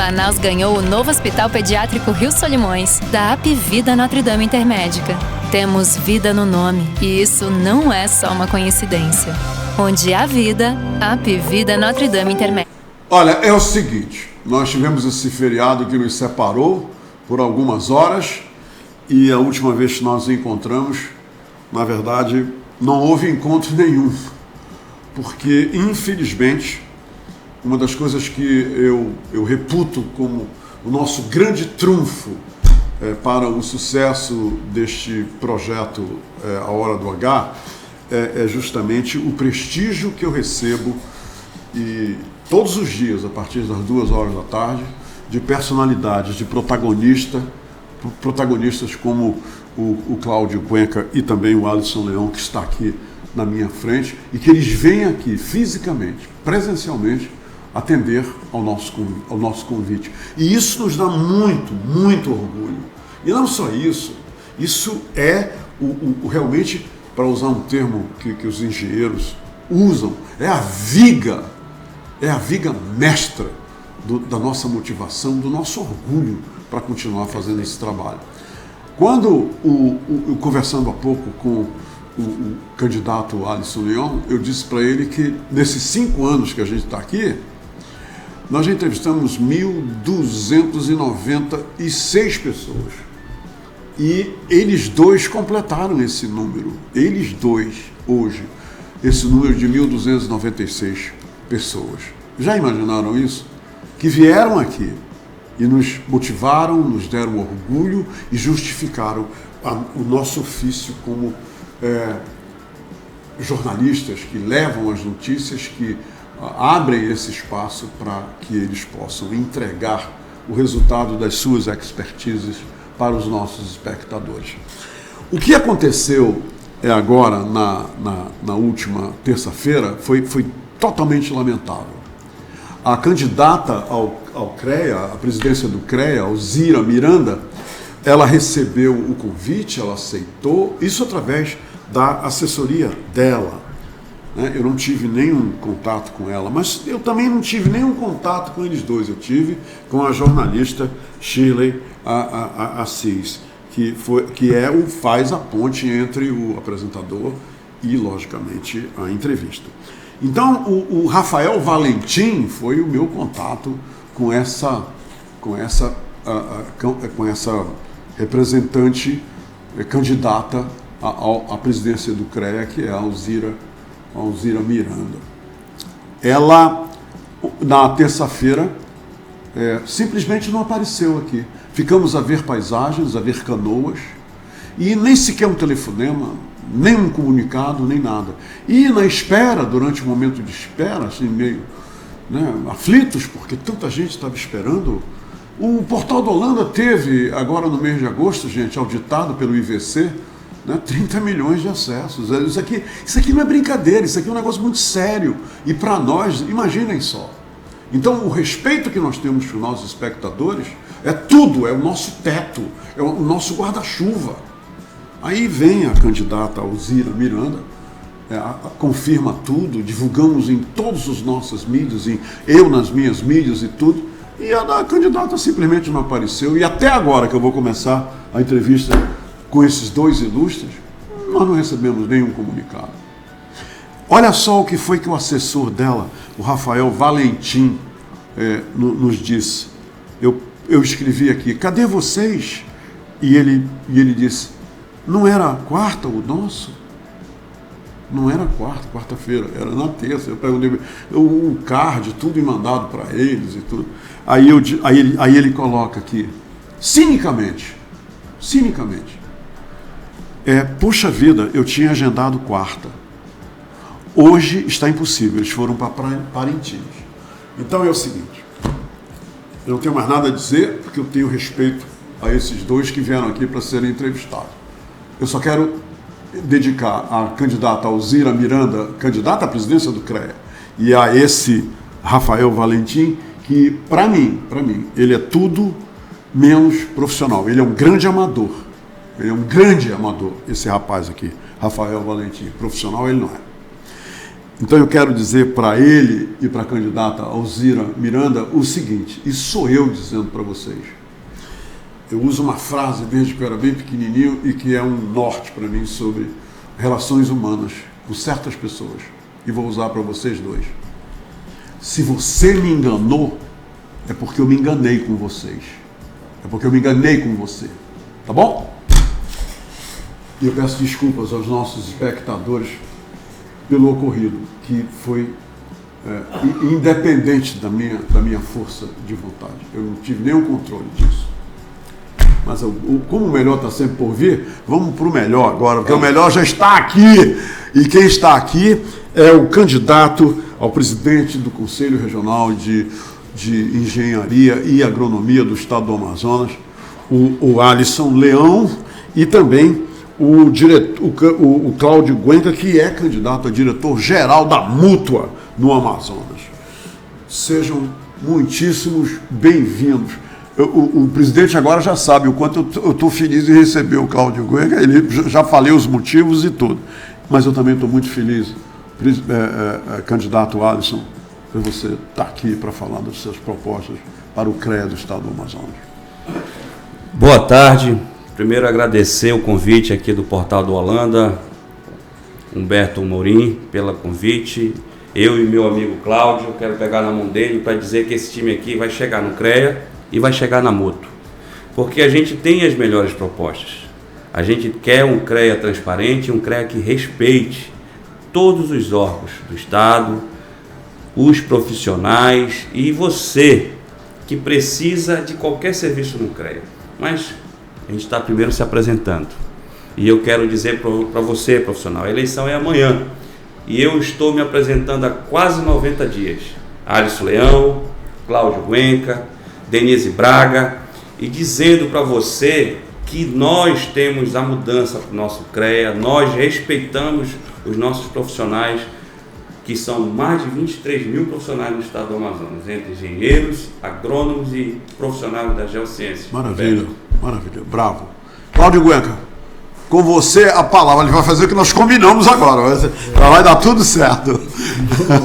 Manaus ganhou o novo Hospital Pediátrico Rio Solimões, da Apvida Notre Dame Intermédica. Temos vida no nome, e isso não é só uma coincidência. Onde há vida, Apvida Notre Dame Intermédica. Olha, é o seguinte, nós tivemos esse feriado que nos separou por algumas horas, e a última vez que nós nos encontramos, na verdade, não houve encontro nenhum, porque, infelizmente, uma das coisas que eu reputo como o nosso grande trunfo para o sucesso deste projeto A Hora do H é justamente o prestígio que eu recebo e todos os dias, a partir das 2 horas da tarde, de personalidades, de protagonistas como o Cláudio Cuenca e também o Alisson Leão, que está aqui na minha frente, e que eles vêm aqui fisicamente, presencialmente, atender ao nosso convite. E isso nos dá muito, muito orgulho. E não só isso, isso é realmente, para usar um termo que os engenheiros usam, é a viga mestra da nossa motivação, do nosso orgulho para continuar fazendo esse trabalho. Quando eu conversando há pouco com o candidato Alisson Leão, eu disse para ele que nesses 5 anos que a gente está aqui, nós já entrevistamos 1.296 pessoas. E eles dois completaram esse número. Eles dois, hoje, esse número de 1.296 pessoas. Já imaginaram isso? Que vieram aqui e nos motivaram, nos deram orgulho e justificaram o nosso ofício como jornalistas que levam as notícias, que abrem esse espaço para que eles possam entregar o resultado das suas expertises para os nossos espectadores. O que aconteceu agora, na última terça-feira, foi totalmente lamentável. A candidata ao CREA, a presidência do CREA, Alzira Miranda, ela recebeu o convite, ela aceitou, isso através da assessoria dela. Eu não tive nenhum contato com ela, mas eu também não tive nenhum contato com eles dois. Eu tive com a jornalista Shirley Assis, que faz a ponte entre o apresentador e, logicamente, a entrevista. Então, o Rafael Valentim foi o meu contato com essa representante candidata à presidência do CREA, que é a Alzira Miranda. Ela, na terça-feira, simplesmente não apareceu aqui. Ficamos a ver paisagens, a ver canoas, e nem sequer um telefonema, nem um comunicado, nem nada. E na espera, durante o momento de espera, assim, meio aflitos, porque tanta gente estava esperando, o Portal da Holanda teve, agora no mês de agosto, gente, auditado pelo IVC, 30 milhões de acessos. Isso aqui não é brincadeira, isso aqui é um negócio muito sério. E para nós, imaginem só. Então, o respeito que nós temos para os nossos espectadores é tudo, é o nosso teto, é o nosso guarda-chuva. Aí vem a candidata Alzira Miranda, confirma tudo, divulgamos em todas as nossas mídias, eu nas minhas mídias e tudo, e a candidata simplesmente não apareceu. E até agora que eu vou começar a entrevista com esses dois ilustres, nós não recebemos nenhum comunicado. Olha só o que foi que o assessor dela, o Rafael Valentim, nos disse. Eu escrevi aqui, cadê vocês? E ele disse, não era quarta o nosso? Não era quarta-feira, era na terça. Eu perguntei, o card, tudo mandado para eles e tudo. Aí ele coloca aqui, cinicamente, puxa vida, eu tinha agendado quarta. Hoje está impossível, eles foram para Parintins. Então é o seguinte, eu não tenho mais nada a dizer, porque eu tenho respeito a esses dois que vieram aqui para serem entrevistados. Eu só quero dedicar à candidata Alzira Miranda, candidata à presidência do CREA, e a esse Rafael Valentim, que, para mim, ele é tudo menos profissional. Ele é um grande amador. Esse rapaz aqui, Rafael Valentim. Profissional ele não é. Então eu quero dizer para ele e para a candidata Alzira Miranda o seguinte, isso sou eu dizendo para vocês. Eu uso uma frase desde que eu era bem pequenininho e que é um norte para mim sobre relações humanas com certas pessoas. E vou usar para vocês dois. Se você me enganou, é porque eu me enganei com vocês. É porque eu me enganei com você. Tá bom? E eu peço desculpas aos nossos espectadores pelo ocorrido, que foi independente da minha força de vontade. Eu não tive nenhum controle disso. Mas como o melhor está sempre por vir, vamos para o melhor agora, porque o melhor já está aqui. E quem está aqui é o candidato ao presidente do Conselho Regional de Engenharia e Agronomia do Estado do Amazonas, o Alisson Leão, e também o Cláudio Guenca, que é candidato a diretor-geral da Mútua no Amazonas. Sejam muitíssimos bem-vindos. O presidente agora já sabe o quanto eu estou feliz de receber o Cláudio Guenca, ele já falei os motivos e tudo, mas eu também estou muito feliz, candidato Alisson, por você estar aqui para falar das suas propostas para o CREA do Estado do Amazonas. Boa tarde. Primeiro agradecer o convite aqui do Portal do Holanda, Humberto Morim, pelo convite. Eu e meu amigo Cláudio, quero pegar na mão dele para dizer que esse time aqui vai chegar no CREA e vai chegar na Mútua. Porque a gente tem as melhores propostas. A gente quer um CREA transparente, um CREA que respeite todos os órgãos do Estado, os profissionais e você que precisa de qualquer serviço no CREA. Mas a gente está primeiro se apresentando. E eu quero dizer para você, profissional, a eleição é amanhã. E eu estou me apresentando há quase 90 dias. Alisson Leão, Cláudio Guenca, Denise Braga, e dizendo para você que nós temos a mudança para o nosso CREA, nós respeitamos os nossos profissionais, que são mais de 23 mil profissionais no estado do Amazonas, entre engenheiros, agrônomos e profissionais da geociência. Maravilha, maravilha, bravo. Cláudio Guenca, com você a palavra, ele vai fazer o que nós combinamos agora, vai dar tudo certo.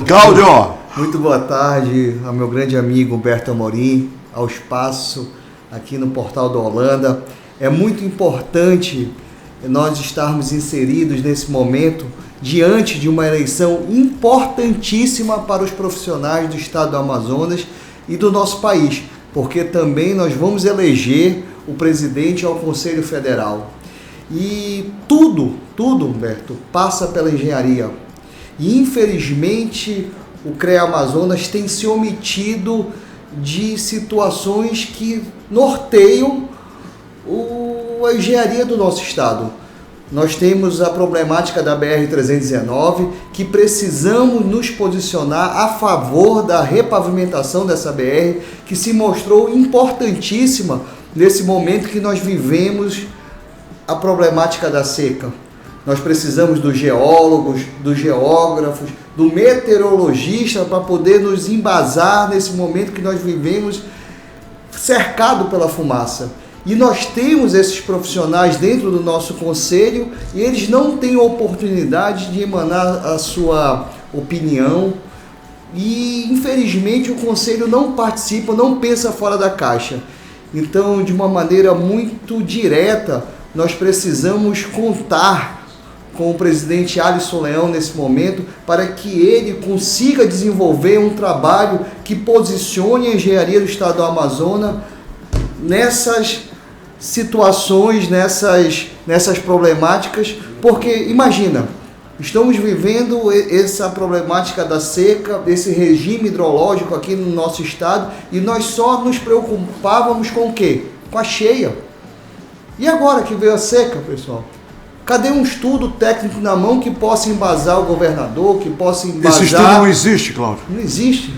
Cláudio, muito boa tarde ao meu grande amigo Humberto Amorim, ao espaço aqui no Portal do Holanda. É muito importante nós estarmos inseridos nesse momento diante de uma eleição importantíssima para os profissionais do estado do Amazonas e do nosso país, porque também nós vamos eleger o presidente ao Conselho Federal. E tudo, Humberto, passa pela engenharia. E infelizmente o CREA Amazonas tem se omitido de situações que norteiam a engenharia do nosso estado. Nós temos a problemática da BR-319, que precisamos nos posicionar a favor da repavimentação dessa BR, que se mostrou importantíssima nesse momento que nós vivemos a problemática da seca. Nós precisamos dos geólogos, dos geógrafos, do meteorologista para poder nos embasar nesse momento que nós vivemos cercado pela fumaça. E nós temos esses profissionais dentro do nosso conselho e eles não têm oportunidade de emanar a sua opinião e, infelizmente, o conselho não participa, não pensa fora da caixa. Então, de uma maneira muito direta, nós precisamos contar com o presidente Alisson Leão nesse momento para que ele consiga desenvolver um trabalho que posicione a engenharia do estado do Amazonas nessas situações, nessas problemáticas, porque imagina, estamos vivendo essa problemática da seca, desse regime hidrológico aqui no nosso estado e nós só nos preocupávamos com o quê? Com a cheia. E agora que veio a seca, pessoal? Cadê um estudo técnico na mão que possa embasar o governador, que possa embasar... Esse estudo não existe, Cláudio. Não existe.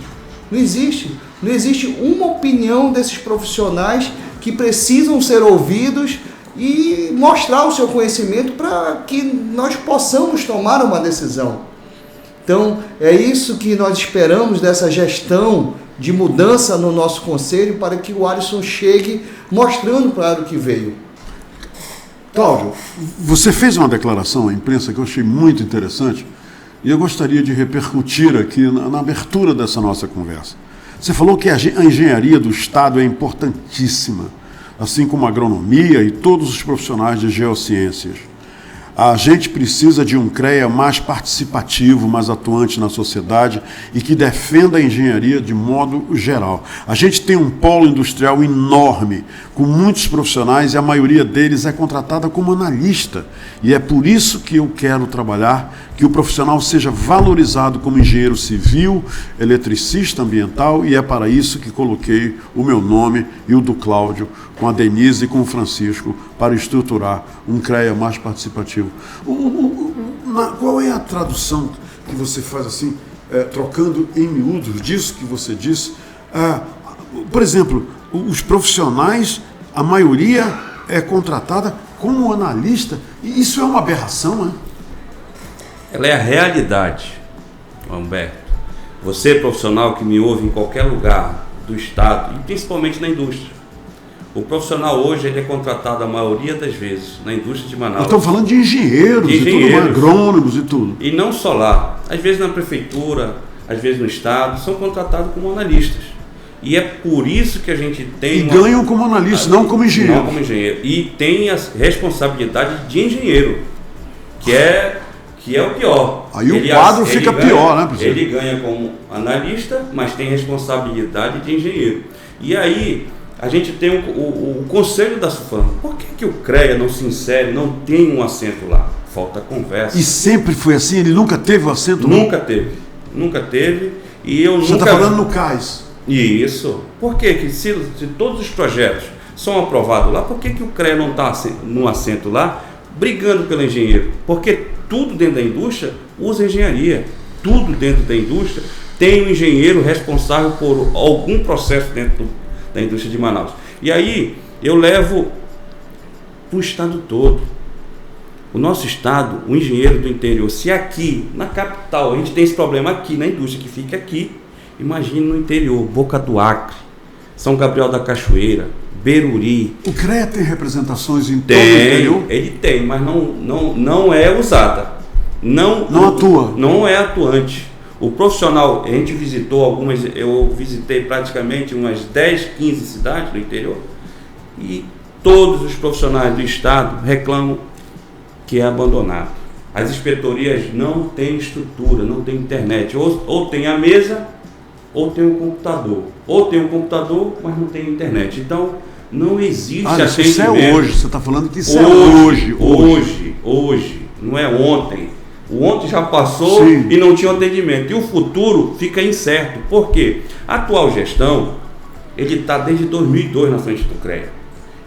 Não existe. Não existe uma opinião desses profissionais que precisam ser ouvidos e mostrar o seu conhecimento para que nós possamos tomar uma decisão. Então, é isso que nós esperamos dessa gestão de mudança no nosso conselho para que o Alisson chegue mostrando para o que veio. Cláudio, você fez uma declaração à imprensa que eu achei muito interessante, e eu gostaria de repercutir aqui na abertura dessa nossa conversa. Você falou que a engenharia do Estado é importantíssima, assim como a agronomia e todos os profissionais de geociências. A gente precisa de um CREA mais participativo, mais atuante na sociedade e que defenda a engenharia de modo geral. A gente tem um polo industrial enorme, com muitos profissionais, e a maioria deles é contratada como analista. E é por isso que eu quero trabalhar que o profissional seja valorizado como engenheiro civil, eletricista ambiental, e é para isso que coloquei o meu nome e o do Cláudio, com a Denise e com o Francisco, para estruturar um CREA mais participativo. Qual é a tradução que você faz assim, trocando em miúdos disso que você disse? Por exemplo, os profissionais, a maioria é contratada como analista, e isso é uma aberração, né? Ela é a realidade, Humberto. Você, profissional que me ouve em qualquer lugar do Estado, e principalmente na indústria, o profissional hoje ele é contratado a maioria das vezes na indústria de Manaus. Estamos falando de engenheiros, e tudo, agrônomos e tudo. E não só lá. Às vezes na prefeitura, às vezes no Estado, são contratados como analistas. E é por isso que a gente tem... E ganham como analista, não como engenheiro. Não como engenheiro. E tem a responsabilidade de engenheiro, que é o pior. Aí o quadro fica pior, né, professor? Ele ganha como analista, mas tem responsabilidade de engenheiro. E aí... a gente tem o conselho da SUFAM. Por que o CREA não se insere, não tem um assento lá? Falta conversa. E sempre foi assim? Ele nunca teve o assento? Nunca teve. Nunca teve. E eu Você está falando no CAIS? Isso. Por que se todos os projetos são aprovados lá, por que o CREA não está no assento lá, brigando pelo engenheiro? Porque tudo dentro da indústria usa engenharia. Tudo dentro da indústria tem um engenheiro responsável por algum processo dentro da indústria de Manaus. E aí eu levo para o estado todo. O nosso estado, o engenheiro do interior, se aqui na capital a gente tem esse problema aqui na indústria que fica aqui, imagine no interior, Boca do Acre, São Gabriel da Cachoeira, Beruri. O CREA tem representações em todo o interior? Ele tem, mas não é usada. Não atua. Não é atuante. O profissional, a gente visitou algumas, eu visitei praticamente umas 10, 15 cidades do interior, e todos os profissionais do estado reclamam que é abandonado. As inspetorias não têm estrutura, não têm internet, ou tem a mesa, ou tem um computador. Ou tem um computador, mas não tem internet. Então, não existe atendimento. Isso é hoje, você está falando que isso é hoje. Hoje, não é ontem. O ontem já passou. Sim. E não tinha atendimento. E o futuro fica incerto. Por quê? A atual gestão, ele está desde 2002 na frente do CREA.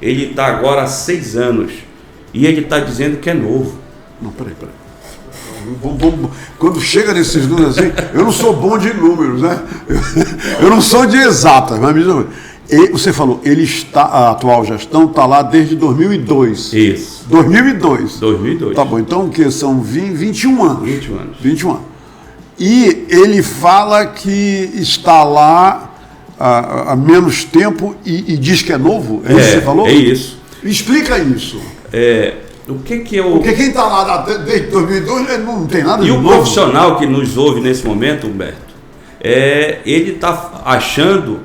Ele está agora há 6 anos. E ele está dizendo que é novo. Não, peraí. Quando chega nesses números assim, eu não sou bom de números, né? Eu não sou de exatas, mas você falou, a atual gestão está lá desde 2002. Isso. 2002. Tá bom, então o que? São 21 anos. 21 anos. E ele fala que está lá há menos tempo e diz que é novo? É isso que você falou? É isso. Explica isso. Porque quem está lá desde 2002 não tem nada de novo. E o profissional que nos ouve nesse momento, Humberto, ele está achando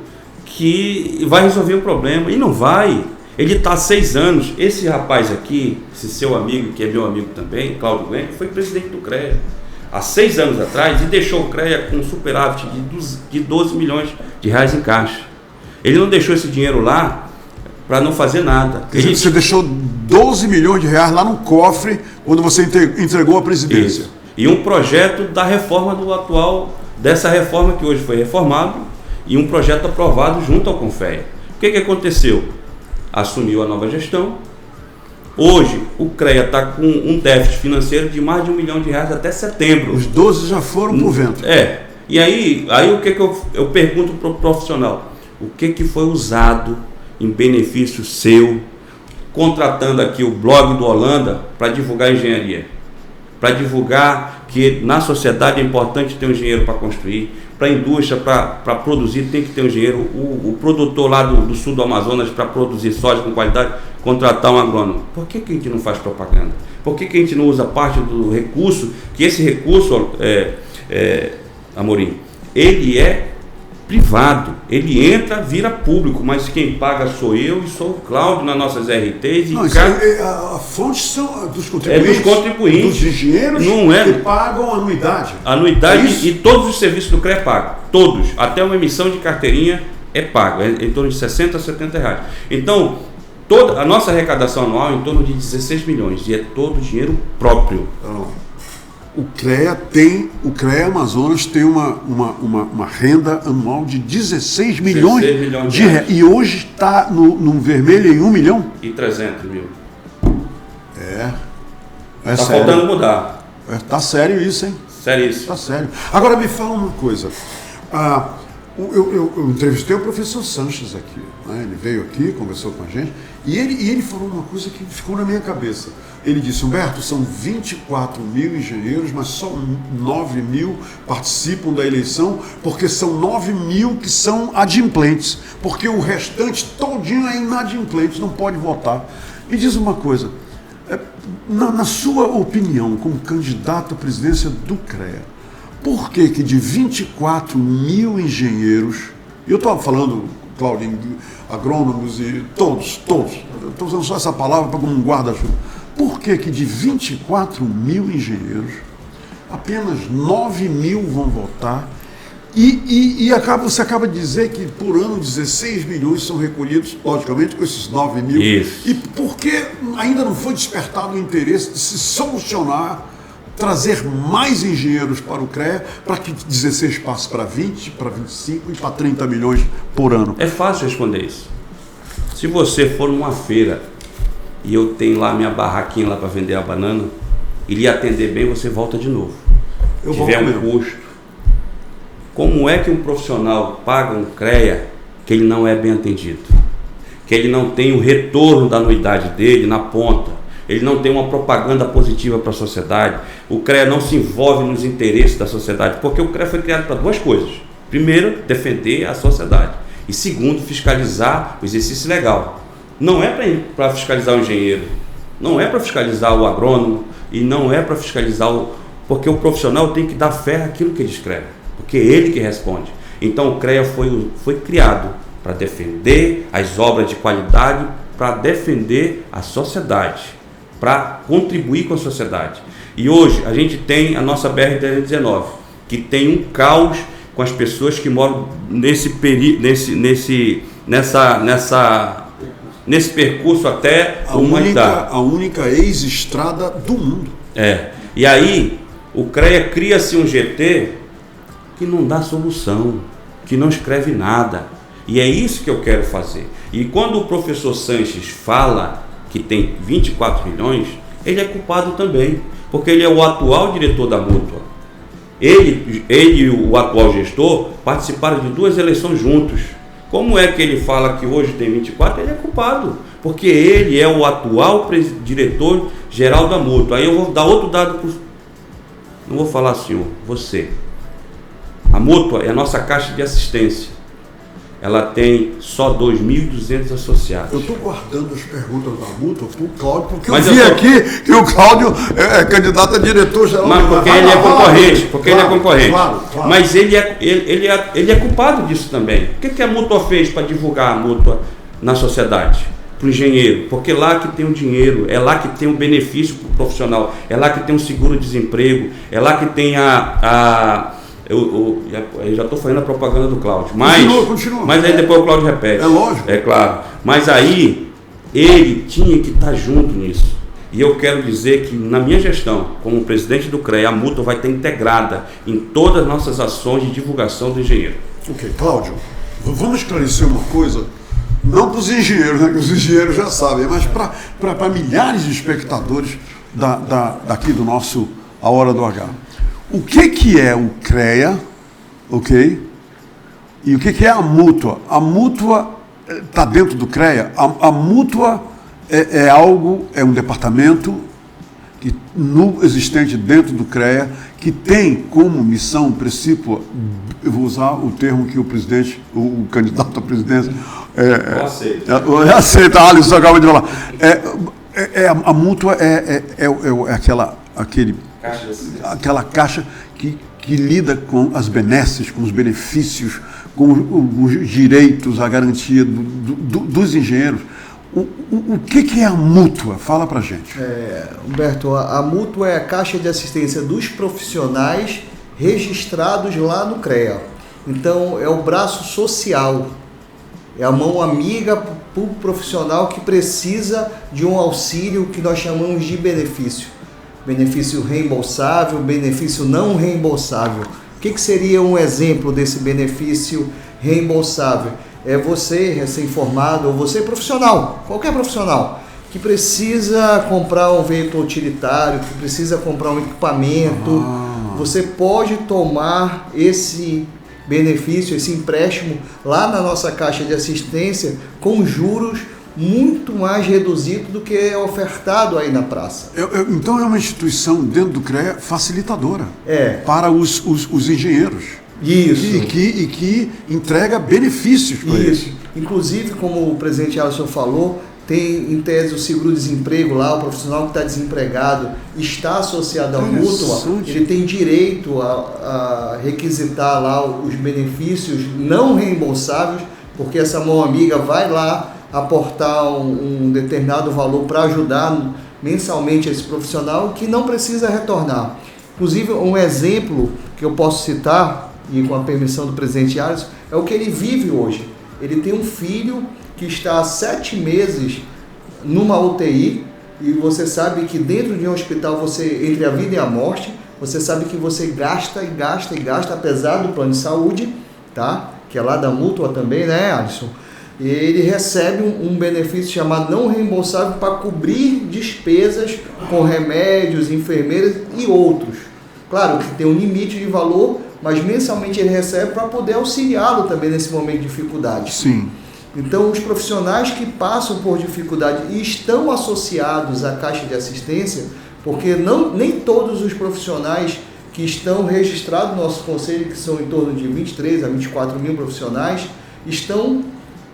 que vai resolver o problema, e não vai. Ele está há 6 anos. Esse rapaz aqui, esse seu amigo, que é meu amigo também, Cláudio Glenn, foi presidente do CREA há 6 anos atrás e deixou o CREA com um superávit de 12 milhões de reais em caixa. Ele não deixou esse dinheiro lá para não fazer nada. Você deixou 12 milhões de reais lá no cofre quando você entregou a presidência. Isso. E um projeto da reforma dessa reforma que hoje foi reformado, e um projeto aprovado junto ao CONFEA. O que aconteceu? Assumiu a nova gestão. Hoje o CREA está com um déficit financeiro de mais de R$1 milhão até setembro. Os 12 já foram pro vento. E aí o que eu pergunto para o profissional? O que foi usado em benefício seu, contratando aqui o blog do Holanda para divulgar engenharia? Para divulgar que na sociedade é importante ter um engenheiro para construir, para a indústria, para produzir, tem que ter um engenheiro. O produtor lá do sul do Amazonas, para produzir soja com qualidade, contratar um agrônomo. Por que a gente não faz propaganda? Por que a gente não usa parte do recurso? Que esse recurso, Amorim, ele é privado, ele entra, vira público, mas quem paga sou eu e sou o Cláudio nas nossas RTs. Não, a fonte são dos contribuintes, dos engenheiros não é, que pagam anuidade. Anuidade e todos os serviços do CREA pagam, todos, até uma emissão de carteirinha é pago, em torno de 60 a 70 reais. Então, toda a nossa arrecadação anual é em torno de 16 milhões e é todo dinheiro próprio. O CREA Amazonas tem uma renda anual de 16 milhões de reais. E hoje está no vermelho em 1 milhão? E 300 mil. Tá sério. Faltando mudar. Tá sério isso, hein? Sério isso. Tá sério. Agora me fala uma coisa. Eu entrevistei o professor Sanches aqui, né? Ele veio aqui, conversou com a gente, e ele falou uma coisa que ficou na minha cabeça. Ele disse: Humberto, são 24 mil engenheiros, mas só 9 mil participam da eleição, porque são 9 mil que são adimplentes, porque o restante todinho é inadimplente, não pode votar. Me diz uma coisa, na sua opinião, como candidato à presidência do CREA, por que de 24 mil engenheiros, eu estou falando, Cláudio, agrônomos e todos, eu estou usando só essa palavra para como um guarda-chuva, por que de 24 mil engenheiros, apenas 9 mil vão votar e você acaba de dizer que por ano 16 milhões são recolhidos, logicamente, com esses 9 mil. Isso. E por que ainda não foi despertado o interesse de se solucionar, trazer mais engenheiros para o CREA, para que 16 passe para 20, para 25 e para 30 milhões por ano? É fácil responder isso. Se você for numa feira e eu tenho lá minha barraquinha lá para vender a banana, ele atender bem, você volta de novo. Se tiver um custo. Como é que um profissional paga um CREA que ele não é bem atendido? Que ele não tem o retorno da anuidade dele na ponta? Ele não tem uma propaganda positiva para a sociedade? O CREA não se envolve nos interesses da sociedade, porque o CREA foi criado para duas coisas. Primeiro, defender a sociedade. E segundo, fiscalizar o exercício legal. Não é para fiscalizar o engenheiro, não é para fiscalizar o agrônomo e não é para fiscalizar porque o profissional tem que dar fé àquilo que ele escreve, porque é ele que responde. Então o CREA foi criado para defender as obras de qualidade, para defender a sociedade, para contribuir com a sociedade. E hoje a gente tem a nossa BR-319, que tem um caos com as pessoas que moram nesse percurso até a única ex-estrada do mundo. E aí o CREA cria-se um GT que não dá solução, que não escreve nada. E é isso que eu quero fazer. E quando o professor Sanches fala que tem 24 milhões, ele é culpado também, porque ele é o atual diretor da Mútua. Ele e o atual gestor participaram de 2 eleições juntos. Como é que ele fala que hoje tem 24? Ele é culpado, porque ele é o atual diretor-geral da Mútua. Aí eu vou dar outro dado, não vou falar senhor, você. A Mútua é a nossa caixa de assistência. Ela tem só 2.200 associados. Eu estou guardando as perguntas da Mútua para o Cláudio, porque eu vi aqui que o Cláudio é candidato a diretor-geral. Mas porque ele é concorrente. Claro. Mas ele é culpado disso também. O que a Mútua fez para divulgar a Mútua na sociedade? Para o engenheiro. Porque é lá que tem o dinheiro, é lá que tem o benefício para o profissional, é lá que tem o seguro-desemprego, é lá que tem eu já estou fazendo a propaganda do Cláudio, Continua. Mas aí depois o Cláudio repete. É lógico. É claro. Mas aí ele tinha que estar junto nisso. E eu quero dizer que na minha gestão, como presidente do CREA, a Mútua vai estar integrada em todas as nossas ações de divulgação do engenheiro. Ok, Cláudio, vamos esclarecer uma coisa, não para os engenheiros, né, que os engenheiros já sabem, mas para milhares de espectadores daqui do nosso A Hora do H. O que é o CREA, ok? E o que é a Mútua? A Mútua está dentro do CREA. A Mútua é um departamento existente dentro do CREA, que tem como missão, princípio, eu vou usar o termo que o candidato à presidência aceita, Alisson acaba de falar. A mútua aquela caixa que lida com as benesses, com os benefícios, com os direitos, a garantia dos engenheiros. O que é a mútua? Fala pra gente. Humberto, a mútua é a caixa de assistência dos profissionais registrados lá no CREA. Então, é o braço social, é a mão amiga para o profissional que precisa de um auxílio que nós chamamos de benefício. Benefício reembolsável, benefício não reembolsável. O que seria um exemplo desse benefício reembolsável? É você recém-formado ou você profissional, qualquer profissional, que precisa comprar um veículo utilitário, que precisa comprar um equipamento. Você pode tomar esse benefício, esse empréstimo lá na nossa caixa de assistência com juros muito mais reduzido do que é ofertado aí na praça. Então é uma instituição dentro do CREA facilitadora para os engenheiros. Isso. E que entrega benefícios para eles. Inclusive, como o presidente Alisson falou, tem em tese o seguro-desemprego lá, o profissional que está desempregado está associado à mútua, ele tem direito a requisitar lá os benefícios não reembolsáveis, porque essa mão amiga vai lá aportar um determinado valor para ajudar mensalmente esse profissional que não precisa retornar. Inclusive, um exemplo que eu posso citar, e com a permissão do presidente Alisson, é o que ele vive hoje. Ele tem um filho que está há 7 meses numa UTI, e você sabe que dentro de um hospital, entre a vida e a morte, você sabe que você gasta, apesar do plano de saúde, tá? Que é lá da mútua também, né, Alisson? E ele recebe um benefício chamado não reembolsável para cobrir despesas com remédios, enfermeiras e outros. Claro que tem um limite de valor, mas mensalmente ele recebe para poder auxiliá-lo também nesse momento de dificuldade. Sim. Então, os profissionais que passam por dificuldade e estão associados à Caixa de Assistência, porque nem todos os profissionais que estão registrados no nosso conselho, que são em torno de 23 a 24 mil profissionais, estão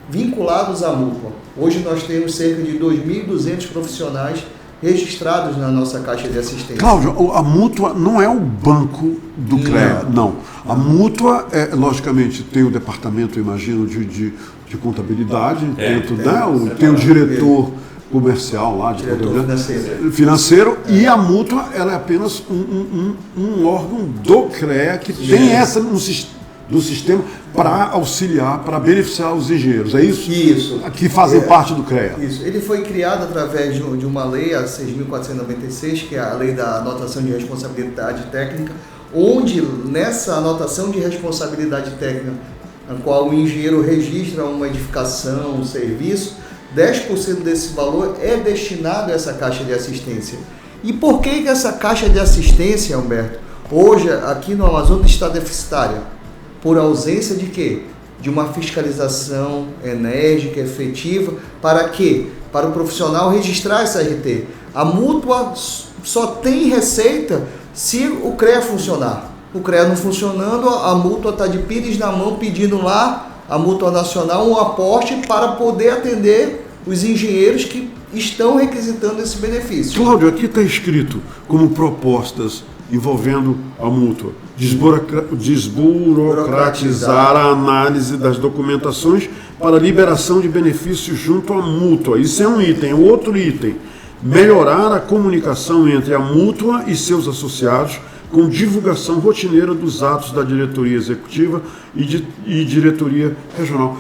vinculados à mútua. Hoje nós temos cerca de 2.200 profissionais registrados na nossa Caixa de Assistência. Cláudio, a mútua não é o banco do CREA, não. A mútua, logicamente, tem o departamento, imagino, de contabilidade, tem o diretor comercial lá, diretor financeiro, e a mútua ela é apenas um órgão do CREA que tem essa do sistema para auxiliar, para beneficiar os engenheiros, é isso? Isso. Que fazem parte do CREA. Isso. Ele foi criado através de uma lei, a 6.496, que é a Lei da Anotação de Responsabilidade Técnica, onde nessa anotação de responsabilidade técnica, na qual o engenheiro registra uma edificação, um serviço, 10% desse valor é destinado a essa caixa de assistência. E por que essa caixa de assistência, Humberto, hoje aqui no Amazonas está deficitária? Por ausência de quê? De uma fiscalização enérgica, efetiva, para quê? Para o profissional registrar essa RT. A mútua só tem receita se o CREA funcionar. O CREA não funcionando, a mútua está de pires na mão pedindo lá, a mútua nacional, um aporte para poder atender os engenheiros que estão requisitando esse benefício. Cláudio, aqui está escrito como propostas envolvendo a mútua: desburocratizar a análise das documentações para liberação de benefícios junto à mútua. Isso é um item. O outro item: melhorar a comunicação entre a mútua e seus associados, com divulgação rotineira dos atos da diretoria executiva e diretoria regional.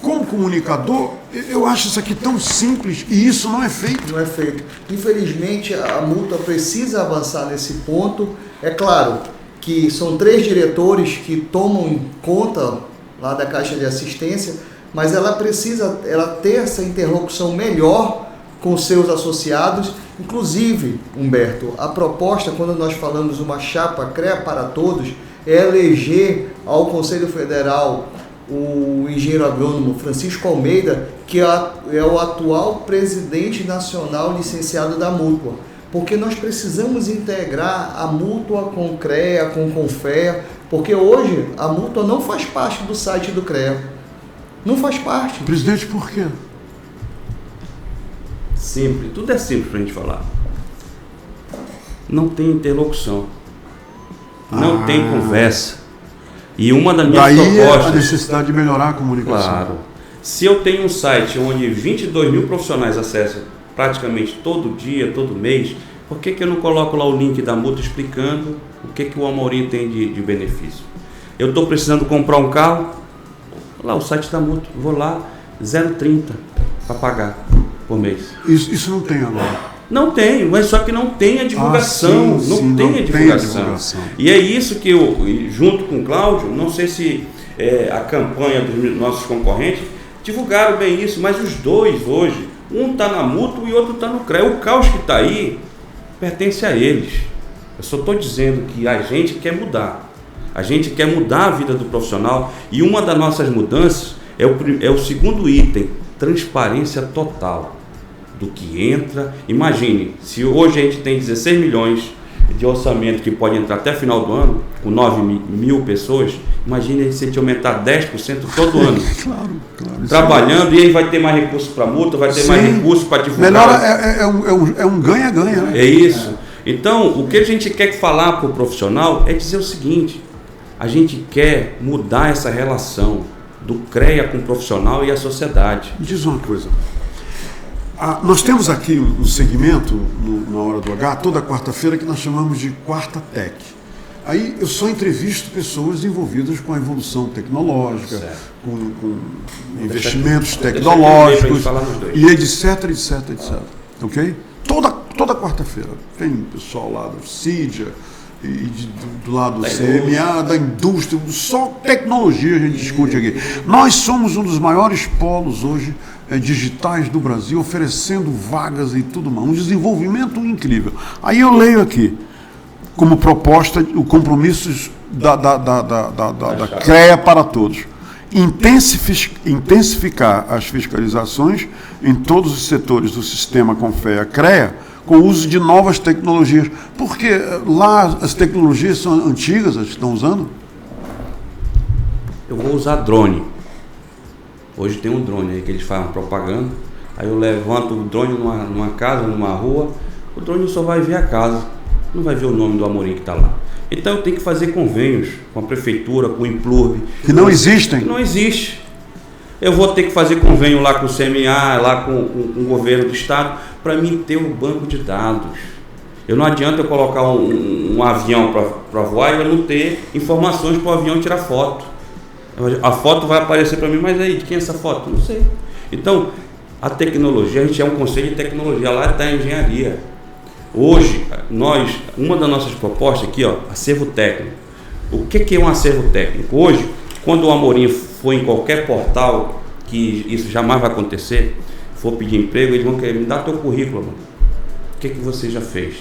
Como comunicador, eu acho isso aqui tão simples e isso não é feito. Não é feito. Infelizmente, a mútua precisa avançar nesse ponto. É claro que são 3 diretores que tomam conta lá da Caixa de Assistência, mas ela precisa ter essa interlocução melhor com seus associados. Inclusive, Humberto, a proposta, quando nós falamos uma chapa CREA para todos, é eleger ao Conselho Federal o engenheiro agrônomo Francisco Almeida, que é o atual presidente nacional licenciado da mútua. porque nós precisamos integrar a mútua com o CREA, com o Confea, porque hoje a mútua não faz parte do site do CREA. Não faz parte. Presidente, por quê? Simples, tudo é simples para a gente falar. Não tem interlocução, não tem conversa. E uma das minhas propostas... a necessidade de melhorar a comunicação. Claro. Se eu tenho um site onde 22 mil profissionais acessam praticamente todo dia, todo mês, por que eu não coloco lá o link da multa explicando o que o Amorim tem de benefício? Eu estou precisando comprar um carro, lá o site da multa, vou lá, 0,30 para pagar por mês. Isso não tem agora. Não tem, mas só que não tem a divulgação, não tem a divulgação. E é isso que eu, junto com o Cláudio, não sei se a campanha dos nossos concorrentes divulgaram bem isso, mas os dois hoje, um está na mútua e outro está no CREA. O caos que está aí pertence a eles. Eu só estou dizendo que a gente quer mudar. A gente quer mudar a vida do profissional e uma das nossas mudanças é o segundo item, transparência total do que entra. Imagine, se hoje a gente tem 16 milhões de orçamento que pode entrar até final do ano, com 9 mil pessoas, imagine se a gente aumentar 10% todo ano. Claro. Trabalhando, e aí vai ter mais recursos para multa, vai ter mais recursos para divulgar. Melhor, é um ganha-ganha, né? É isso. Então, o que a gente quer falar para o profissional é dizer o seguinte: a gente quer mudar essa relação do CREA com o profissional e a sociedade. Me diz uma coisa. Nós temos aqui um segmento, na Hora do H, toda quarta-feira, que nós chamamos de Quarta Tech. Aí eu só entrevisto pessoas envolvidas com a evolução tecnológica, com investimentos tecnológicos, e etc. Ok? Toda quarta-feira. Tem pessoal lá do CIDIA, do lado do CMA, da indústria, só tecnologia a gente discute aqui. Nós somos um dos maiores polos hoje digitais do Brasil, oferecendo vagas e tudo mais. Um desenvolvimento incrível. Aí eu leio aqui, como proposta, o compromisso da CREA para todos. Intensificar as fiscalizações em todos os setores do sistema Confea-CREA, com o uso de novas tecnologias. Porque lá as tecnologias são antigas, as que estão usando? Eu vou usar drone. Hoje tem um drone aí que eles fazem propaganda. Aí eu levanto o drone numa casa, numa rua. O drone só vai ver a casa, não vai ver o nome do Amorim que está lá. Então eu tenho que fazer convênios com a prefeitura, com o Implurb. Que não existem? Não existe. Eu vou ter que fazer convênio lá com o CMA, lá com o governo do estado, para mim ter um banco de dados. Eu não adianta eu colocar um avião para voar e eu não ter informações para o avião tirar foto. A foto vai aparecer para mim, mas aí, de quem é essa foto? Não sei. Então, a tecnologia, a gente é um conselho de tecnologia, lá está a engenharia. Hoje, uma das nossas propostas aqui, acervo técnico. O que é um acervo técnico? Hoje, quando o Amorim for em qualquer portal, que isso jamais vai acontecer, for pedir emprego, eles vão querer me dar teu currículo, mano. O que você já fez?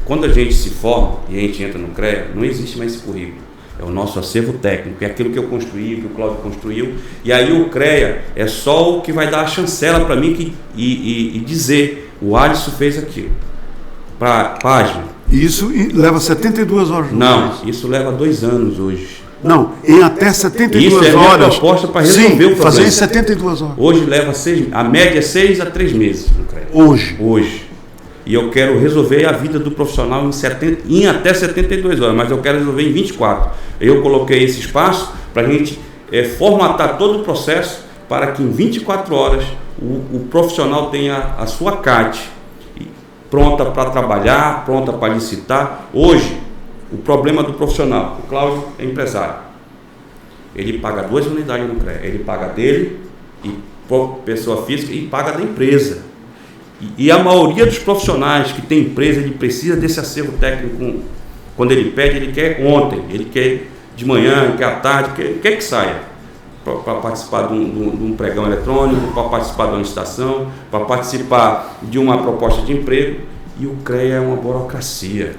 Quando a gente se forma e a gente entra no CREA, não existe mais esse currículo. É o nosso acervo técnico, é aquilo que eu construí, que o Cláudio construiu. E aí o CREA é só o que vai dar a chancela para mim e dizer: o Alisson fez aquilo. Para página. Isso leva 72 horas. Não, isso leva 2 anos hoje. Não, em até 72 horas. Isso é a minha proposta para resolver o problema. Fazer em 72 horas. Hoje leva 6, a média é 6 a 3 meses no CREA. Hoje. E eu quero resolver a vida do profissional em até 72 horas, mas eu quero resolver em 24. Eu coloquei esse espaço para a gente formatar todo o processo para que em 24 horas o profissional tenha a sua CAT pronta para trabalhar, pronta para licitar. Hoje, o problema do profissional, o Cláudio é empresário. Ele paga 2 unidades no CREA. Ele paga dele, e pessoa física, e paga da empresa. E a maioria dos profissionais que tem empresa, ele precisa desse acervo técnico. Quando ele pede, ele quer ontem, ele quer de manhã, ele quer à tarde, quer que saia para participar de um pregão eletrônico, para participar de uma licitação, para participar de uma proposta de emprego. E o CREA é uma burocracia.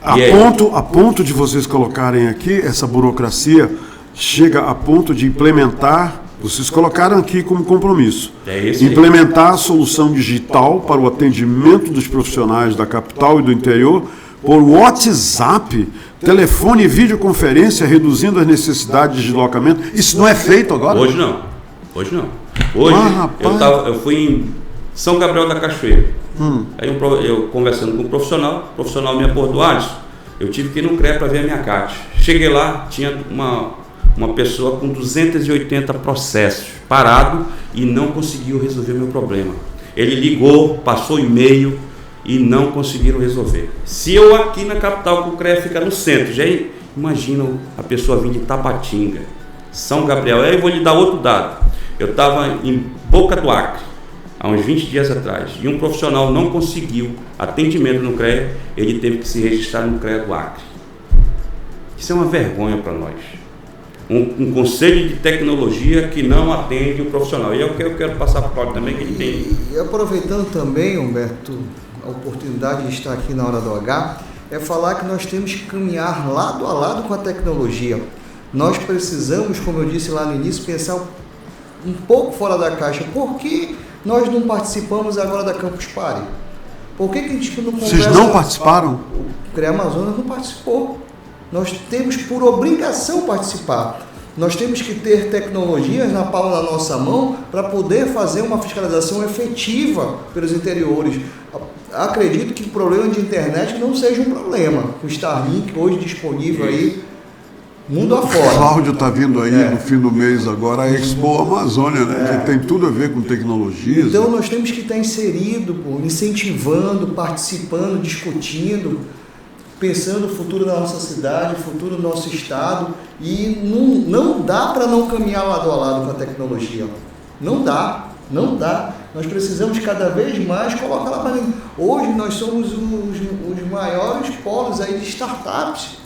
A ponto de vocês colocarem aqui, essa burocracia chega a ponto de implementar Vocês colocaram aqui como compromisso esse implementar a solução digital para o atendimento dos profissionais da capital e do interior por WhatsApp, telefone e videoconferência, reduzindo as necessidades de deslocamento. Isso não é feito agora? Hoje não. Hoje eu fui em São Gabriel da Cachoeira. Aí eu conversando com o profissional me abordou, Alisson, eu tive que ir no CREA para ver a minha CAT. Cheguei lá, tinha uma pessoa com 280 processos parado e não conseguiu resolver meu problema. Ele ligou, passou e-mail e não conseguiram resolver. Se eu aqui na capital, que o CREA fica no centro, já imagina a pessoa vir de Tabatinga, São Gabriel. Aí eu vou lhe dar outro dado. Eu estava em Boca do Acre, há uns 20 dias atrás, e um profissional não conseguiu atendimento no CREA, ele teve que se registrar no CREA do Acre. Isso é uma vergonha para nós. Um conselho de tecnologia que não atende o profissional. E eu quero passar para o Cláudio também, que ele tem. E aproveitando também, Humberto, a oportunidade de estar aqui na Hora do H, é falar que nós temos que caminhar lado a lado com a tecnologia. Nós precisamos, como eu disse lá no início, pensar um pouco fora da caixa. Por que nós não participamos agora da Campus Party? Por que a gente não conversa? Vocês não participaram? O CREA Amazonas não participou. Nós temos por obrigação participar. Nós temos que ter tecnologias na palma da nossa mão para poder fazer uma fiscalização efetiva pelos interiores. Acredito que o problema de internet não seja um problema. O Starlink hoje disponível aí mundo afora. O Cláudio está vindo aí no fim do mês agora, a Expo Amazônia, né? Que tem tudo a ver com tecnologias. Então nós temos que estar inserido, incentivando, participando, discutindo, pensando no futuro da nossa cidade, o futuro do nosso estado, e não dá para não caminhar lado a lado com a tecnologia. Não dá. Nós precisamos cada vez mais colocar lá para dentro. Hoje nós somos os maiores polos aí de startups.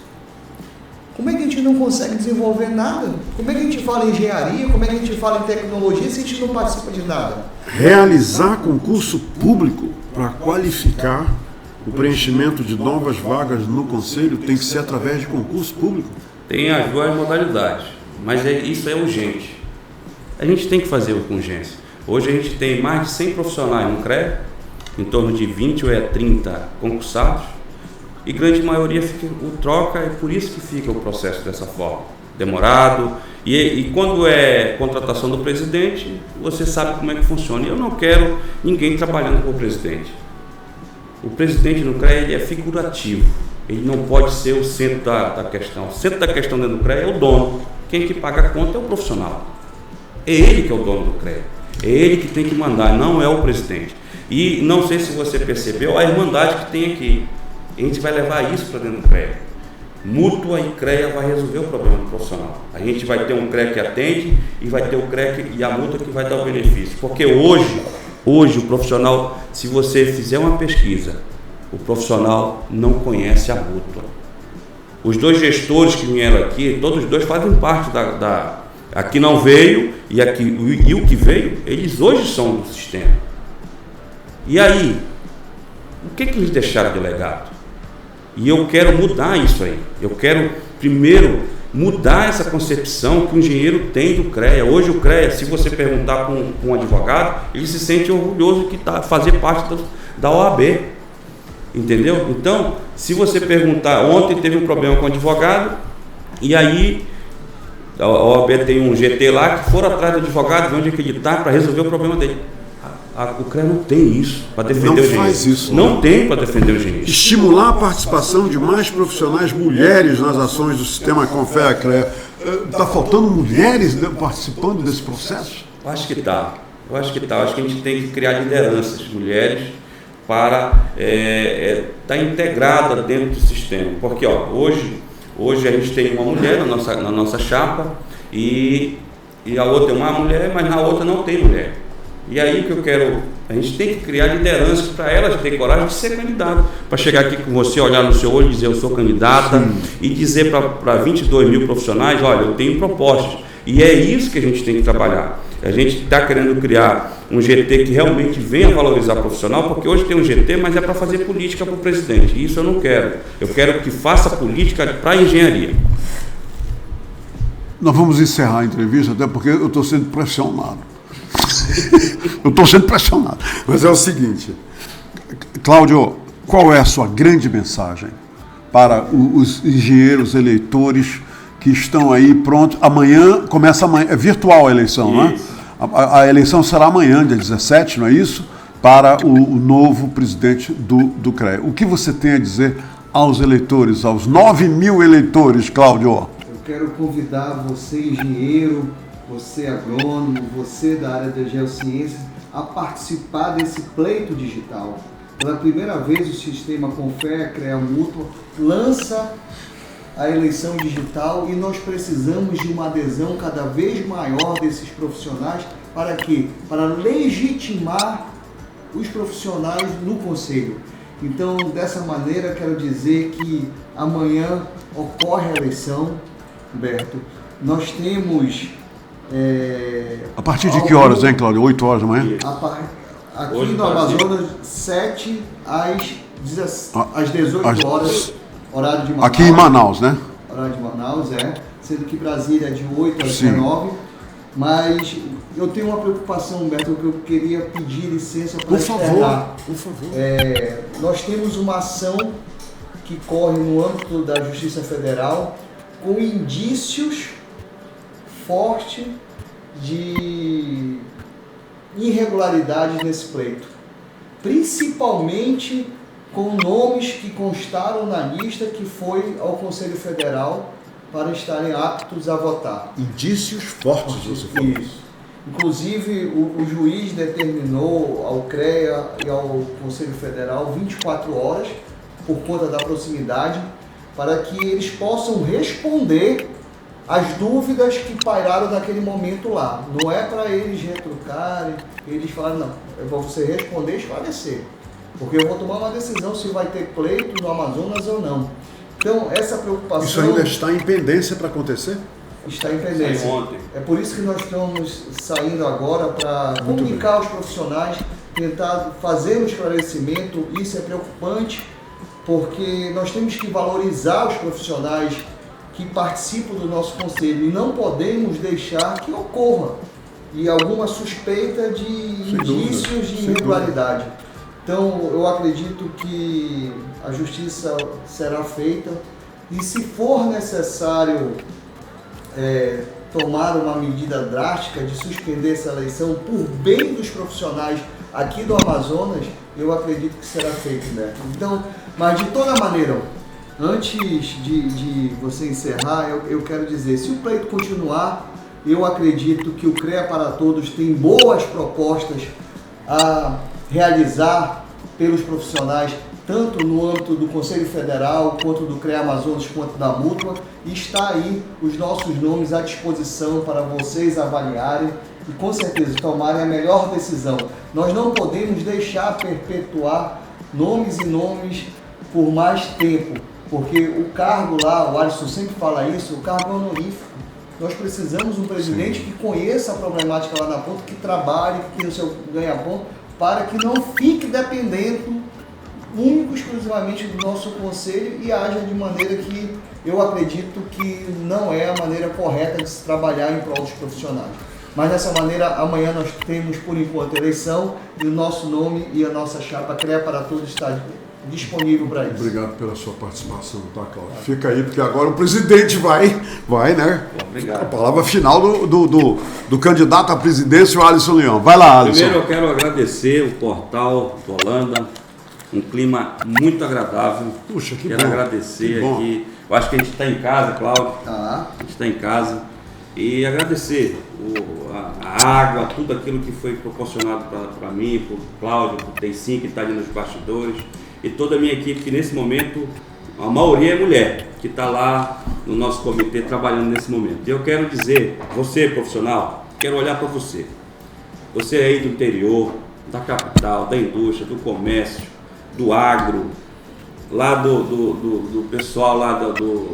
Como é que a gente não consegue desenvolver nada? Como é que a gente fala em engenharia? Como é que a gente fala em tecnologia se a gente não participa de nada? Realizar concurso público para qualificar o preenchimento de novas vagas no Conselho tem que ser através de concurso público? Tem as duas modalidades, mas isso é urgente. A gente tem que fazer com urgência. Hoje a gente tem mais de 100 profissionais no CREA, em torno de 20 ou 30 concursados, e grande maioria fica o troca, e por isso que fica o processo dessa forma, demorado. E quando é contratação do presidente, você sabe como é que funciona. E eu não quero ninguém trabalhando com o presidente. O presidente no CREA ele é figurativo, ele não pode ser o centro da questão. O centro da questão dentro do CREA é o dono. Quem que paga a conta é o profissional. É ele que é o dono do CREA. É ele que tem que mandar, não é o presidente. E não sei se você percebeu a irmandade que tem aqui. A gente vai levar isso para dentro do CREA. Mútua e CREA vai resolver o problema do profissional. A gente vai ter um CREA que atende e vai ter o CREA e a mútua que vai dar o benefício. Porque hoje o profissional, se você fizer uma pesquisa, o profissional não conhece a mútua. Os dois gestores que vieram aqui, todos os dois fazem parte a que não veio e o que veio, eles hoje são do sistema. E aí, o que eles deixaram de legado? E eu quero mudar isso aí. Eu quero, primeiro, mudar essa concepção que o engenheiro tem do CREA. Hoje o CREA, se você perguntar para um advogado, ele se sente orgulhoso de fazer parte da OAB. Entendeu? Então, se você perguntar, ontem teve um problema com o advogado, e aí a OAB tem um GT lá, que foram atrás do advogado, ver onde é que ele está para resolver o problema dele. O CREA não tem isso para defender o engenheiro. Não faz isso. Não tem para defender o engenheiro. Estimular a participação de mais profissionais mulheres nas ações do sistema Confea-CREA. Está faltando mulheres participando desse processo? Eu acho que está. Eu acho que a gente tem que criar lideranças, mulheres, para estar integrada dentro do sistema. Porque hoje a gente tem uma mulher na nossa chapa e a outra é uma mulher, mas na outra não tem mulher. E aí que eu quero, a gente tem que criar lideranças para elas terem coragem de ser candidata. Para chegar aqui com você, olhar no seu olho e dizer eu sou candidata, e dizer para 22 mil profissionais, olha, eu tenho propostas. E é isso que a gente tem que trabalhar. A gente está querendo criar um GT que realmente venha valorizar o profissional, porque hoje tem um GT, mas é para fazer política para o presidente. E isso eu não quero. Eu quero que faça política para a engenharia. Nós vamos encerrar a entrevista, até porque eu estou sendo pressionado. Eu estou sendo pressionado. Mas é o seguinte, Cláudio, qual é a sua grande mensagem para os engenheiros eleitores que estão aí prontos? Amanhã, começa amanhã, é virtual a eleição, né? A eleição será amanhã, dia 17, não é isso? Para o novo presidente do CREA. O que você tem a dizer aos eleitores, aos 9.000 eleitores, Cláudio? Eu quero convidar você, engenheiro, você agrônomo, você da área da geociência, a participar desse pleito digital. Pela primeira vez o sistema Confea, CREA Mútua, lança a eleição digital e nós precisamos de uma adesão cada vez maior desses profissionais para quê? Para legitimar os profissionais no Conselho. Então, dessa maneira, quero dizer que amanhã ocorre a eleição, Humberto. Nós temos... a partir de que horas, hein, Cláudio? 8 horas da manhã? Aqui hoje no Amazonas, 7 às 18 horas, horário de Manaus. Aqui em Manaus, né? Horário de Manaus, sendo que Brasília é de 8 às 19. Mas eu tenho uma preocupação, Humberto, que eu queria pedir licença para externar. Por favor. Nós temos uma ação que corre no âmbito da Justiça Federal com indícios fortes de irregularidades nesse pleito, principalmente com nomes que constaram na lista que foi ao Conselho Federal para estarem aptos a votar. Indícios fortes, você falou. Isso. Inclusive, o juiz determinou ao CREA e ao Conselho Federal 24 horas, por conta da proximidade, para que eles possam responder as dúvidas que pairaram naquele momento lá. Não é para eles retrucarem, eles falaram, não, é para você responder e esclarecer. Porque eu vou tomar uma decisão se vai ter pleito no Amazonas ou não. Então, essa preocupação... Isso ainda está em pendência para acontecer? Está em pendência. É por isso que nós estamos saindo agora para comunicar aos profissionais, tentar fazer um esclarecimento. Isso é preocupante, porque nós temos que valorizar os profissionais que participam do nosso conselho e não podemos deixar que ocorra e alguma suspeita de indícios de irregularidade. Então, eu acredito que a justiça será feita e, se for necessário tomar uma medida drástica de suspender essa eleição por bem dos profissionais aqui do Amazonas, eu acredito que será feito, né? Então, mas de toda maneira, antes de você encerrar, eu quero dizer, se o pleito continuar, eu acredito que o CREA para Todos tem boas propostas a realizar pelos profissionais, tanto no âmbito do Conselho Federal, quanto do CREA Amazonas, quanto da Mútua, e está aí os nossos nomes à disposição para vocês avaliarem e, com certeza, tomarem a melhor decisão. Nós não podemos deixar perpetuar nomes e nomes por mais tempo, porque o cargo lá, o Alisson sempre fala isso, o cargo é honorífico. Nós precisamos de um presidente que conheça a problemática lá na ponta, que trabalhe, que tenha o seu ganha-pão, para que não fique dependendo único exclusivamente do nosso conselho e haja de maneira que eu acredito que não é a maneira correta de se trabalhar em prol dos profissionais. Mas dessa maneira, amanhã nós temos por enquanto eleição e o nosso nome e a nossa chapa CREA para Todos está disponível para isso. Obrigado pela sua participação, tá, Cláudio? Fica aí, porque agora o presidente vai, né? Obrigado. A palavra final do candidato à presidência, o Alisson Leão. Vai lá, Alisson. Primeiro eu quero agradecer o portal do Holanda, um clima muito agradável. Puxa, que quero bom. agradecer aqui. Eu acho que a gente está em casa, Cláudio. A gente está em casa. E agradecer a água, tudo aquilo que foi proporcionado para mim, para o Cláudio, para o Teicinho, que está ali nos bastidores, e toda a minha equipe, que nesse momento, a maioria é mulher, que está lá no nosso comitê trabalhando nesse momento. E eu quero dizer, você profissional, quero olhar para você. Você aí do interior, da capital, da indústria, do comércio, do agro, lá do pessoal lá de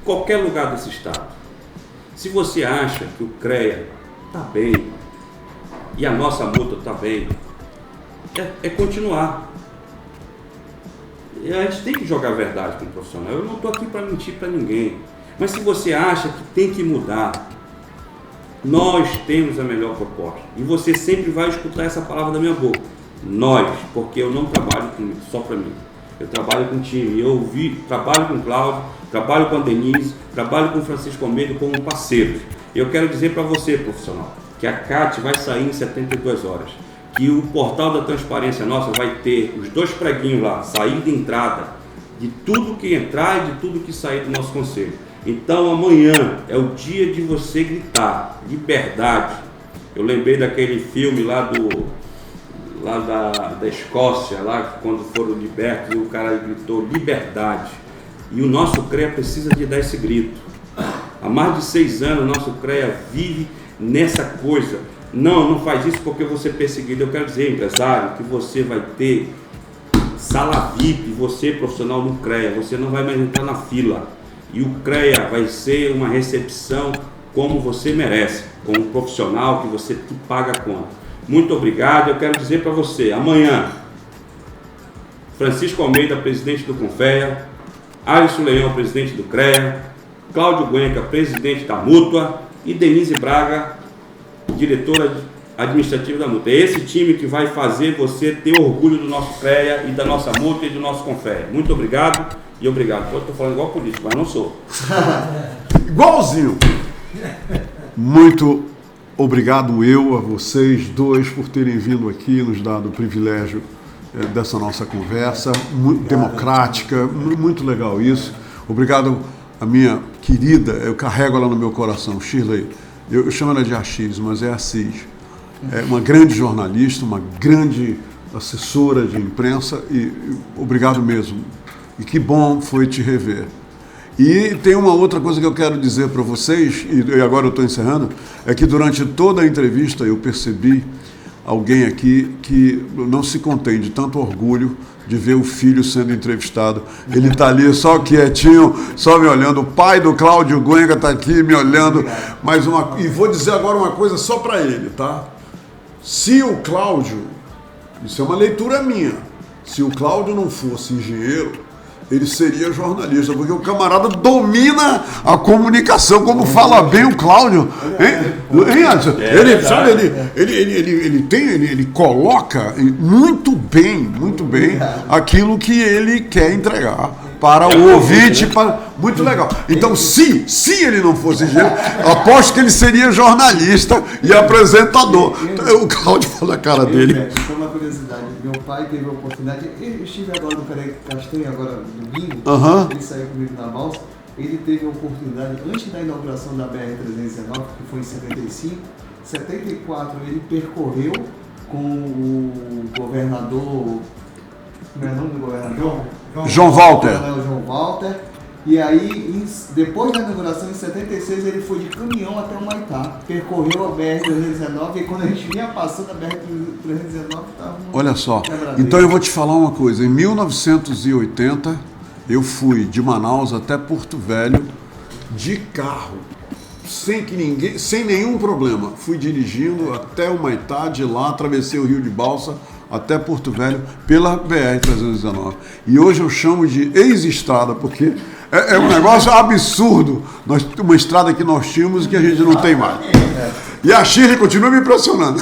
qualquer lugar desse estado. Se você acha que o CREA está bem e a nossa multa está bem, é continuar. E a gente tem que jogar a verdade com o profissional. Eu não estou aqui para mentir para ninguém. Mas se você acha que tem que mudar, nós temos a melhor proposta. E você sempre vai escutar essa palavra da minha boca. Nós, porque eu não trabalho só para mim. Eu trabalho com time. Trabalho com o Cláudio, trabalho com a Denise, trabalho com o Francisco Almeida como parceiros. Eu quero dizer para você, profissional, que a CAT vai sair em 72 horas. Que o portal da transparência nossa vai ter os 2 preguinhos lá, saída e entrada, de tudo que entrar e de tudo que sair do nosso conselho. Então amanhã é o dia de você gritar liberdade. Eu lembrei daquele filme lá da Escócia, lá quando foram libertos, o cara gritou liberdade. E o nosso CREA precisa de dar esse grito. Há mais de 6 anos o nosso CREA vive nessa coisa. Não faz isso porque você é perseguido. Eu quero dizer, empresário, que você vai ter sala VIP, você profissional no CREA, você não vai mais entrar na fila. E o CREA vai ser uma recepção como você merece, como profissional que você paga a conta. Muito obrigado. Eu quero dizer para você, amanhã, Francisco Almeida, presidente do Confea, Alisson Leão, presidente do CREA, Cláudio Guenca, presidente da Mútua, e Denise Braga, diretora administrativa da Mútua. É esse time que vai fazer você ter orgulho do nosso CREA e da nossa Mútua e do nosso Confea. Muito obrigado e obrigado. Eu estou falando igual político, mas não sou. Igualzinho. Muito obrigado a vocês dois por terem vindo aqui, nos dado o privilégio dessa nossa conversa, muito democrática, muito legal isso. Obrigado a minha querida, eu carrego ela no meu coração, Shirley, eu chamo ela de Assis, mas é Assis. É uma grande jornalista, uma grande assessora de imprensa e obrigado mesmo. E que bom foi te rever. E tem uma outra coisa que eu quero dizer para vocês, e agora eu estou encerrando, é que durante toda a entrevista eu percebi alguém aqui que não se contém de tanto orgulho de ver o filho sendo entrevistado. Ele está ali só quietinho, só me olhando. O pai do Cláudio Guenca está aqui me olhando. E vou dizer agora uma coisa só para ele, tá? Se o Cláudio, isso é uma leitura minha, se o Cláudio não fosse engenheiro, ele seria jornalista, porque o camarada domina a comunicação, como fala bem o Cláudio. Hein, Anderson? Ele coloca muito bem aquilo que ele quer entregar para o ouvinte. Muito legal. Então, se ele não fosse engenheiro, aposto que ele seria jornalista e apresentador. O Cláudio fala a cara dele. Só uma curiosidade, meu pai teve a oportunidade, eu estive agora no Pereira Castanha, agora domingo, ele saiu comigo na balsa, ele teve a oportunidade, antes da inauguração da BR-319, que foi em 75, 74 ele percorreu com o governador, como é o nome do governador? João Walter. João Walter. E aí, depois da inauguração, em 76, ele foi de caminhão até o Maitá, percorreu a BR-319 e quando a gente vinha passando a BR-319, estava... Olha só, então eu vou te falar uma coisa. Em 1980, eu fui de Manaus até Porto Velho de carro, sem nenhum problema. Fui dirigindo até o Maitá, de lá atravessei o Rio de Balsa, até Porto Velho, pela BR-319. E hoje eu chamo de ex-estrada, porque é um negócio absurdo. Uma estrada que nós tínhamos e que a gente não tem mais. E a Shirley continua me impressionando.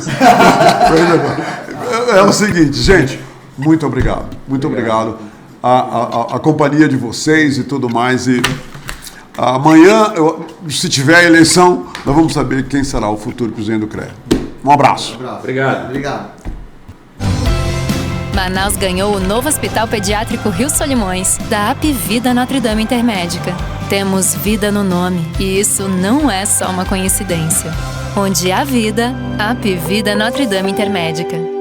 É o seguinte, gente, muito obrigado. Muito obrigado. A companhia de vocês e tudo mais. E amanhã, se tiver eleição, nós vamos saber quem será o futuro presidente do CREA. Um abraço. Obrigado. Manaus ganhou o novo Hospital Pediátrico Rio Solimões, da Apivida Notre Dame Intermédica. Temos vida no nome, e isso não é só uma coincidência. Onde há vida, Apivida Notre Dame Intermédica.